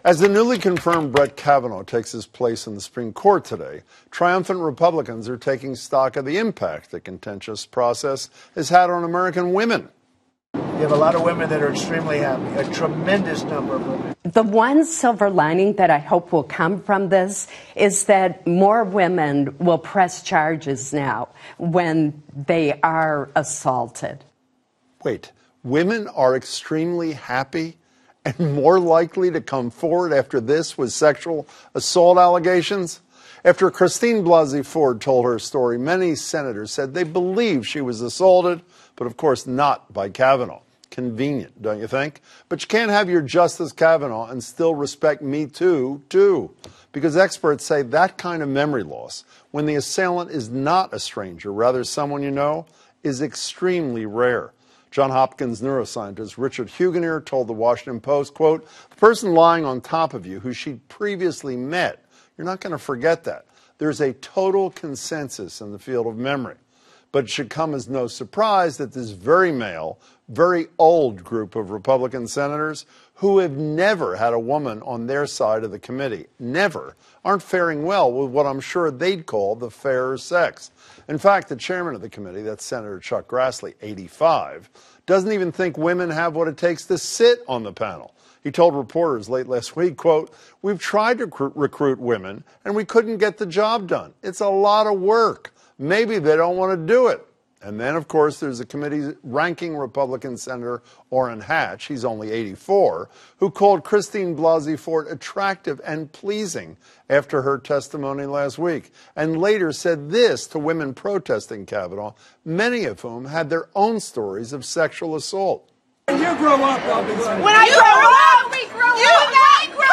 As the newly confirmed Brett Kavanaugh takes his place in the Supreme Court today, triumphant Republicans are taking stock of the impact the contentious process has had on American women. You have a lot of women that are extremely happy, a tremendous number of women. The one silver lining that I hope will come from this is that more women will press charges now when they are assaulted. Wait, women are extremely happy and more likely to come forward after this with sexual assault allegations? After Christine Blasey Ford told her story, many senators said they believe she was assaulted, but of course not by Kavanaugh. Convenient, don't you think? But you can't have your Justice Kavanaugh and still respect Me Too, too. Because experts say that kind of memory loss, when the assailant is not a stranger, rather someone you know, is extremely rare. Johns Hopkins neuroscientist Richard Huganier told the Washington Post, quote, "The person lying on top of you who she'd previously met, you're not going to forget that. There's a total consensus in the field of memory." But it should come as no surprise that this very male, very old group of Republican senators who have never had a woman on their side of the committee, never, aren't faring well with what I'm sure they'd call the fairer sex. In fact, the chairman of the committee, that's Senator Chuck Grassley, 85, doesn't even think women have what it takes to sit on the panel. He told reporters late last week, quote, "We've tried to recruit women and we couldn't get the job done. It's a lot of work. Maybe they don't want to do it." And then, of course, there's the committee's ranking Republican Senator Orrin Hatch, he's only 84, who called Christine Blasey Ford attractive and pleasing after her testimony last week, and later said this to women protesting Kavanaugh, many of whom had their own stories of sexual assault. When you grow up, Robinson. When I grow up, we grow up.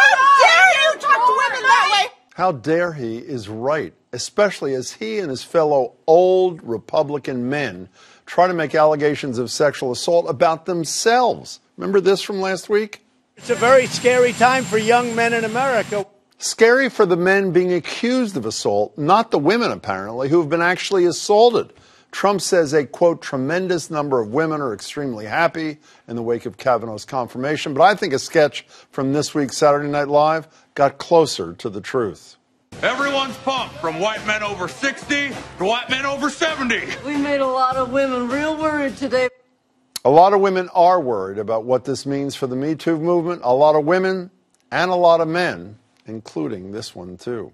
How dare you talk to women that way? How dare he is right, especially as he and his fellow old Republican men try to make allegations of sexual assault about themselves. Remember this from last week? It's a very scary time for young men in America. Scary for the men being accused of assault, not the women, apparently, who have been actually assaulted. Trump says a, quote, tremendous number of women are extremely happy in the wake of Kavanaugh's confirmation. But I think a sketch from this week's Saturday Night Live got closer to the truth. Everyone's pumped, from white men over 60 to white men over 70. We made a lot of women real worried today. A lot of women are worried about what this means for the Me Too movement. A lot of women and a lot of men, including this one, too.